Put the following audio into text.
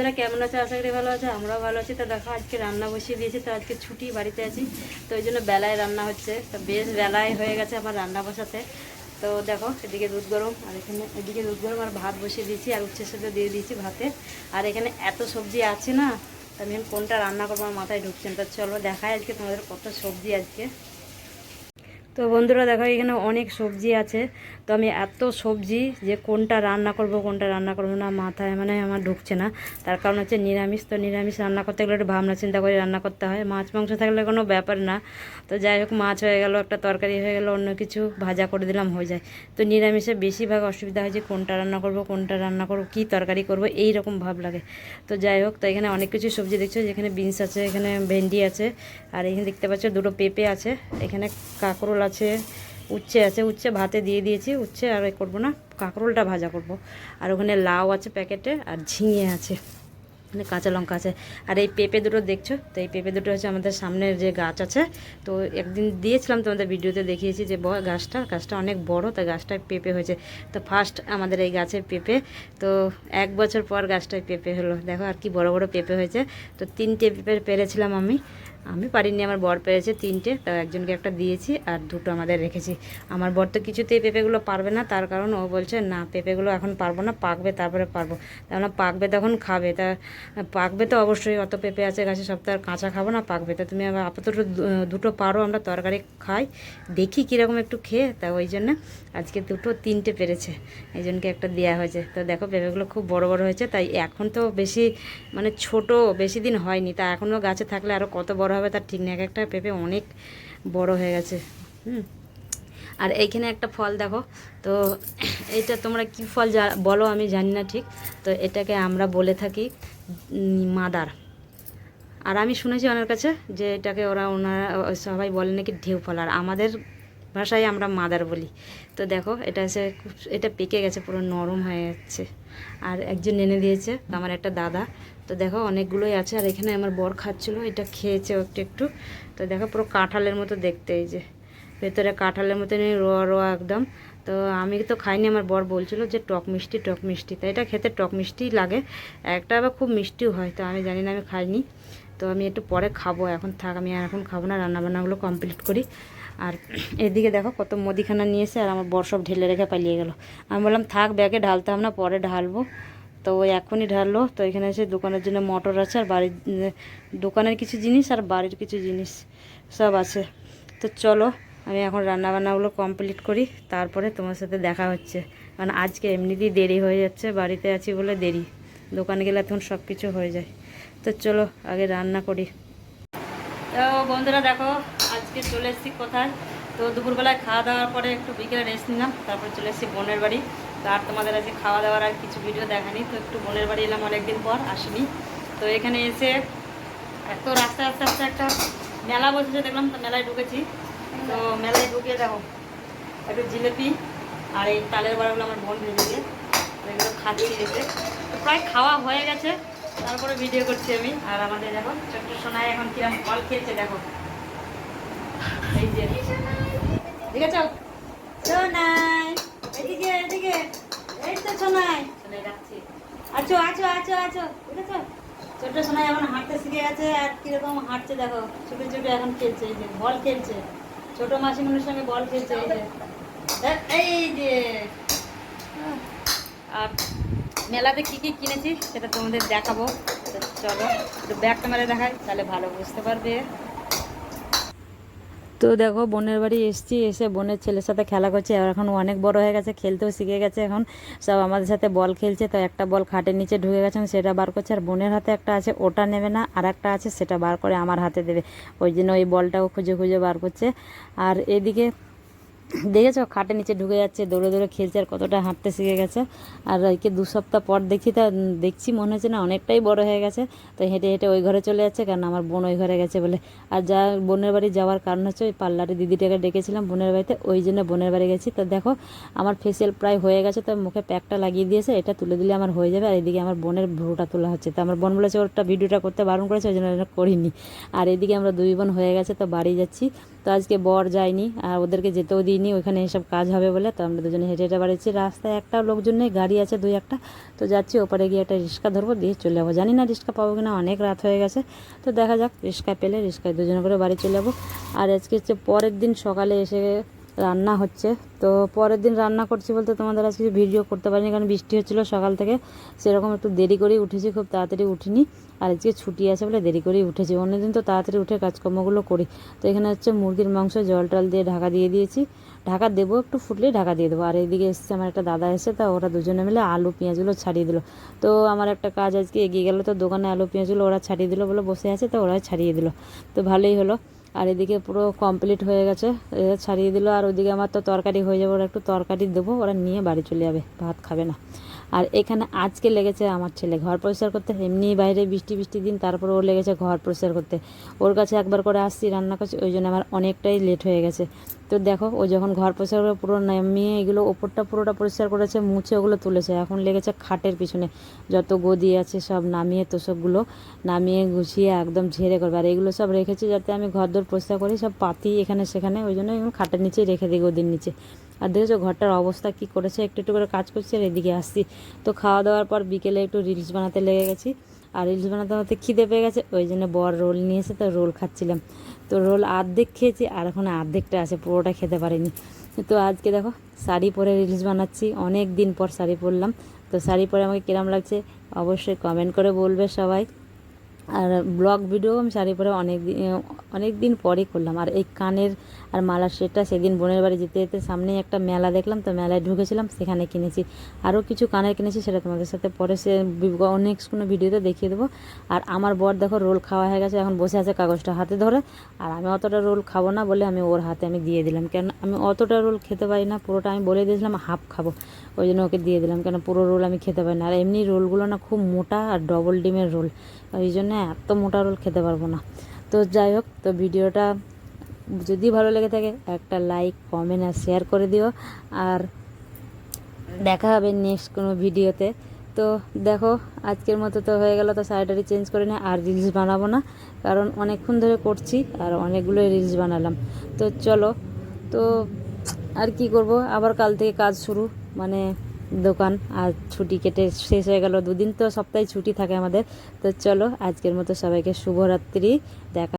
যারা কেমন আছে, আশা করি ভালো আছে। আমরাও ভালো আছি। তো দেখো আজকে রান্না বসিয়ে দিয়েছি। তো আজকে ছুটি, বাড়িতে আছি, তো ওই জন্য বেলায় রান্না হচ্ছে। তো বেশ বেলায় হয়ে গেছে আমার রান্না বসাতে। তো দেখো এদিকে দুধ গরম, আর এদিকে দুধ গরম আর ভাত বসিয়ে দিয়েছি, আর উচ্ছে সেদ্ধ দিয়ে দিয়েছি ভাতে। আর এখানে এত সবজি আছে না, তো আমি কোনটা রান্না করবো আমার মাথায় ঢুকছেন। তো চলো দেখাই আজকে তোমাদের কত সবজি আজকে। তো বন্ধুরা দেখো এখানে অনেক সবজি আছে। তো আমি এত সবজি যে কোনটা রান্না করব কোনটা রান্না করব না মাথায় মানে আমার ঢুকছে না। তার কারণ হচ্ছে নিরামিষ। তো নিরামিষ রান্না করতে গেলে একটু ভাবনা চিন্তা করে রান্না করতে হয়। মাছ মাংস থাকলে কোনো ব্যাপার না। তো যাই হোক, মাছ হয়ে গেল, একটা তরকারি হয়ে গেল, অন্য কিছু ভাজা করে দিলাম, হয়ে যায়। তো নিরামিষে বেশিরভাগ অসুবিধা হয় যে কোনটা রান্না করব কী তরকারি করব, এই রকম ভাব লাগে। তো যাই হোক, তো এখানে অনেক কিছু সবজি দেখছো, যেখানে বিনস আছে, এখানে ভেন্ডি আছে, আর এখানে দেখতে পাচ্ছ দুটো পেঁপে আছে, এখানে কাঁকরোল আছে, উচ্ছে আছে। উচ্ছে ভাতে দিয়ে দিয়েছি, উচ্ছে আর করবো না, কাঁকরোলটা ভাজা করব। আর ওখানে লাউ আছে প্যাকেটে, আর ঝিঙে আছে, মানে কাঁচা লঙ্কা আছে। আর এই পেঁপে দুটো দেখছো, তো এই পেঁপে দুটো হচ্ছে আমাদের সামনের যে গাছ আছে। তো একদিন দিয়েছিলাম তোমাদের ভিডিওতে, দেখিয়েছি যে গাছটা অনেক বড়, তো গাছটায় পেঁপে হয়েছে। তো ফার্স্ট আমাদের এই গাছের পেঁপে। তো 1 বছর পর গাছটায় পেঁপে হলো। দেখো আর কি বড় বড় পেঁপে হয়েছে। তো 3টে পেঁপে পেরেছিলাম আমি পারিনি, আমার বর পেরেছে 3টে। তো একজনকে একটা দিয়েছি, আর 2টো আমাদের রেখেছি। আমার বর তো কিছুতেই পেঁপেগুলো পারবে না, তার কারণ ও বলছে না, পেঁপেগুলো এখন পারবো না, পাকবে তারপরে পারবো। তাহলে পাকবে তখন খাবে। তা পাকবে তো অবশ্যই, অত পেঁপে আছে গাছে, সব তো আর কাঁচা খাবো না, পাকবে। তা তুমি আবার আপাতত 2টো পারো, আমরা তরকারি খাই, দেখি কীরকম একটু খেয়ে। তা ওই জন্য আজকে 3টে পেরেছে, এই জনকে একটা দেওয়া হয়েছে। তো দেখো পেঁপেগুলো খুব বড় বড় হয়েছে। তাই এখন তো বেশি মানে ছোট, বেশি দিন হয়নি, তা এখনও গাছে থাকলে আরও কত বড় হবে তার ঠিক নেই। এক একটা পেঁপে অনেক বড় হয়ে গেছে। আর এইখানে একটা ফল দেখো, তো এটা তোমরা কি ফল বলো আমি জানি না ঠিক। তো এটাকে আমরা বলে থাকি মাদার। আর আমি শুনেছি ওনার কাছে যে এটাকে ওনারা সবাই বলে নাকি ঢেউ ফল, আর আমাদের ভাষায় আমরা মাদার বলি। তো দেখো এটা এসে এটা পেকে গেছে, পুরো নরম হয়ে যাচ্ছে। আর একজন এনে দিয়েছে আমার একটা দাদা। তো দেখো অনেকগুলোই আছে, আর এখানে আমার বর খাচ্ছিলো, এটা খেয়েছে একটু একটু। তো দেখো পুরো কাঁঠালের মতো দেখতে, এই যে ভেতরে কাঁঠালের মতনই রোয়া রোয়া একদম। তো আমি তো খাইনি, আমার বর বলছিল যে টক মিষ্টি, তাই এটা খেতে টক মিষ্টি লাগে, একটা আবার খুব মিষ্টিও হয়। তো আমি জানি না, আমি খাইনি। তো আমি একটু পরে খাবো, এখন থাক, আমি আর এখন খাবো না, রান্নাবান্নাগুলো কমপ্লিট করি। আর এদিকে দেখো কত মুদিখানা নিয়েছে, আর আমার বর সব ঢেলে রেখে পালিয়ে গেল। আমি বললাম থাক, ব্যাগে ঢালতে হবে না, পরে ঢালবো। তো ওই এখনই ঢাললো। তো এখানে এসে দোকানের জন্য মটর আছে, আর বাড়ির দোকানের কিছু জিনিস আর বাড়ির কিছু জিনিস সব আছে। তো চলো আমি এখন রান্নাবান্নাগুলো কমপ্লিট করি, তারপরে তোমার সাথে দেখা হচ্ছে। কারণ আজকে এমনিতেই দেরি হয়ে যাচ্ছে, বাড়িতে আছি বলে দেরি, দোকানে গেলে এখন সব কিছু হয়ে যায়। তো চলো আগে রান্না করি। তো বন্ধুরা দেখো আজকে চলে এসেছি কোথায়। তো দুপুরবেলায় খাওয়া দাওয়ার পরে একটু বিকেলে রেস্ট নিলাম, তারপরে চলে এসেছি বোনের বাড়ি। তো আর তোমাদের আজকে খাওয়া দাওয়ার আর কিছু ভিডিও দেখানি। তো একটু বোনের বাড়ি এলাম, অনেকদিন পর আসিনি। তো এখানে এসে এত রাস্তায় আস্তে আস্তে একটা মেলা বসেছে দেখলাম, তো মেলায় ঢুকেছি। তো মেলায় ঢুকে দেখো একটু জিলেপি আর এই তালের বড়াগুলো আমার বোন ভেজে দিয়ে, এগুলো খাচ্ছি এসে। তো প্রায় খাওয়া হয়ে গেছে, তারপরে ভিডিও করছি আমি। আর আমাদের দেখো ছোট্ট সোনাই এখন কিরম ফল খেয়েছে দেখো, এই যে ঠিক আছে সোনাই, এদিকে এদিকে, এই তো সোনাই, সোনাই যাচ্ছি, আছো আছো আছো আছো, ঠিক আছে। ছোট্ট সোনাই এখন হাঁটতে শিখে গেছে, আর কিরকম হাঁটছে দেখো, ছোটো ছোটো এখন খেলছে, এই যে বল খেলছে, ছোটো মাসিমণির সঙ্গে বল খেলছে, এই যে এই যে। আর মেলাতে কী কী কিনেছি সেটা তোমাদের দেখাবো। তো চলো একটু ব্যাগ ক্যামেরা দেখাই, তাহলে ভালো বুঝতে পারবে। তো দেখো বোনের বাড়ি এসেছি, এসে বোনের ছেলের সাথে খেলা করছে। আর এখন অনেক বড় হয়ে গেছে, খেলতেও শিখে গেছে, এখন সব আমাদের সাথে বল খেলছে। তো একটা বল খাটের নিচে ঢুকে গেছে, সেটা বার করছে। আর বোনের হাতে একটা আছে, ওটা নেবে না, আর একটা আছে সেটা বার করে আমার হাতে দেবে, ওই জন্য ওই বলটাও খুঁজে খুঁজে বার করছে। আর এদিকে দেখেছো খাটের নিচে ঢুকে যাচ্ছে, দৌড়ে দৌড়ে খেলছে, আর কতটা হাঁটতে শিখে গেছে। আর একে 2 সপ্তাহ পর দেখছি মনে হচ্ছে না অনেকটাই বড় হয়ে গেছে। তো হেঁটে হেঁটে ওই ঘরে চলে যাচ্ছে, কারণ আমার বোন ওই ঘরে গেছে বলে। আর যা বোনের বাড়ি যাওয়ার কারণ হচ্ছে ওই পার্লারে দিদিটাকে ডেকেছিলাম বোনের বাড়িতে, ওই জন্য বোনের বাড়ি গেছি। তো দেখো আমার ফেসিয়াল প্রায় হয়ে গেছে, তো মুখে প্যাকটা লাগিয়ে দিয়েছে, এটা তুলে দিলে আমার হয়ে যাবে। আর এদিকে আমার বোনের ভ্রুটা তোলা হচ্ছে। তো আমার বোন বলেছে ওটা ভিডিওটা করতে বারণ করেছে, ওই জন্য করিনি। আর এদিকে আমরা 2 বোন হয়ে গেছে, তো বাড়ি যাচ্ছি। তো আজকে বর যায়নি, আর ওদেরকে যেতেও দিই দিইনি, ওইখানে এসব কাজ হবে বলে। তো আমরা দুজনে হেঁটে হেঁটে বাড়িছি, রাস্তায় একটা লোকজন নেই, গাড়ি আছে 2-1টা। তো যাচ্ছি ওপারে গিয়ে একটা রিক্সা ধরবো, দিয়ে চলে যাবো। জানি না রিক্সা পাবো কিনা, অনেক রাত হয়ে গেছে। তো দেখা যাক, রিক্সা পেলে রিক্সায় দুজনে করে বাড়ি চলে যাবো। আর আজকে হচ্ছে পরের দিন সকালে এসে রান্না হচ্ছে। তো পরের দিন রান্না করছি বলতে তোমাদের আজকে ভিডিও করতে পারিনি, কারণ বৃষ্টি হচ্ছিলো সকাল থেকে, সেরকম একটু দেরি করেই উঠেছি, খুব তাড়াতাড়ি উঠিনি। আর আজকে ছুটি আছে বলে দেরি করেই উঠেছি, অন্যদিন তো তাড়াতাড়ি উঠে কাজকর্মগুলো করি। তো এখানে হচ্ছে মুরগির মাংস জল টল দিয়ে ঢাকা দিয়ে দিয়েছি, ঢাকা দেবো, একটু ফুটলেই ঢাকা দিয়ে দেবো। আর এইদিকে এসছে আমার একটা দাদা এসে, তা ওরা দুজনে মিলে আলু পেঁয়াজগুলো ছাড়িয়ে দিল। তো আমার একটা কাজ আজকে এগিয়ে গেল, তো দোকানে আলু পেঁয়াজগুলো ওরা ছাড়িয়ে দিল বলে বসে আছে, তো ওরাই ছাড়িয়ে দিল, তো ভালোই হলো। আর এদিকে পুরো কমপ্লিট হয়ে গেছে, এরা ছাড়িয়ে দিল। আর ওইদিকে আমার তো তরকারি হয়ে যাবে, ওরা একটু তরকারি দেবো, ওরা নিয়ে বাড়ি চলে যাবে, ভাত খাবে না। আর এখানে আজকে লেগেছে আমার ছেলে ঘর পরিষ্কার করতে, এমনি বাইরে বৃষ্টি বৃষ্টি দিন, তারপরে ওর লেগেছে ঘর পরিষ্কার করতে। ওর কাছে একবার করে আসছি, রান্না করছি, ওই জন্য আমার অনেকটাই লেট হয়ে গেছে। তো দেখো, ও যখন ঘর পরিষ্কার করে পুরো নামিয়ে এগুলো ওপরটা পুরোটা পরিষ্কার করেছে, মুছে ওগুলো তুলেছে, এখন লেগেছে খাটের পিছনে যত গদি আছে সব নামিয়ে, তোষকগুলো নামিয়ে গুছিয়ে একদম ঝেড়ে করবে। আর এগুলো সব রেখেছি যাতে আমি ঘর দোর পরিষ্কার করি, সব পাতি এখানে সেখানে, ওই জন্য এগুলো খাটের নিচেই রেখে দিই, গদির নিচে। আর দেখেছো ঘরটার অবস্থা কী করেছে, একটু একটু করে কাজ করছি। আর এদিকে আসছি, তো খাওয়া দাওয়ার পর বিকেলে একটু রিলস বানাতে লেগে গেছি। আর রিলস বানাতে বানাতে খিদে পেয়ে গেছে, ওই জন্য বর রোল নিয়ে এসে, তো রোল খাচ্ছিলাম। তো রোল অর্ধেক খেয়েছি, আর এখন অর্ধেকটা আছে, পুরোটা খেতে পারিনি। তো আজকে দেখো শাড়ি পরে রিলস বানাচ্ছি, অনেক দিন পর শাড়ি পরলাম। তো শাড়ি পরে আমাকে কিরম লাগছে অবশ্যই কমেন্ট করে বলবে সবাই। আর ব্লগ ভিডিও আমি শাড়ি পরে অনেক দিন পরেই করলাম। আর এই কানের আর মালার সেটটা সেদিন বোনের বাড়ি যেতে যেতে সামনেই একটা মেলা দেখলাম, তো মেলায় ঢুকেছিলাম, সেখানে কিনেছি। আরও কিছু কানের কিনেছি, সেটা তোমাদের সাথে পরে নেক্সট কোনো ভিডিওতে দেখিয়ে দেবো। আর আমার বর দেখো রোল খাওয়া হয়ে গেছে, এখন বসে আছে কাগজটা হাতে ধরে। আর আমি অতটা রোল খাবো না বলে আমি ওর হাতে আমি দিয়ে দিলাম, কেন আমি অতটা রোল খেতে পারি না, পুরোটা আমি বলে দিয়েছিলাম হাফ খাবো, ওই জন্য ওকে দিয়ে দিলাম, কেন পুরো রোল আমি খেতে পারি না। আর এমনি রোলগুলো না খুব মোটা, আর ডবল ডিমের রোল, ওই জন্য এত মোটা রোল খেতে পারবো না। তো যাই হোক, তো ভিডিওটা যদি ভালো লেগে থাকে একটা লাইক কমেন্ট আর শেয়ার করে দিও। আর দেখা হবে নেক্সট কোনো ভিডিওতে। তো দেখো আজকের মতো তো হয়ে গেল, তো শাড়িটারি চেঞ্জ করে নিই, আর রিলস বানাবো না, কারণ অনেকক্ষণ ধরে করছি আর অনেকগুলো রিলস বানালাম। তো চলো, তো আর কি করব, আবার কাল থেকে কাজ শুরু, মানে দোকান। আর ছুটি কেটে শেষ হয়ে গেল, 2 দিন তো সপ্তাহে ছুটি থাকে আমাদের। তো চলো আজকের মতো সবাইকে শুভরাত্রি, দেখা।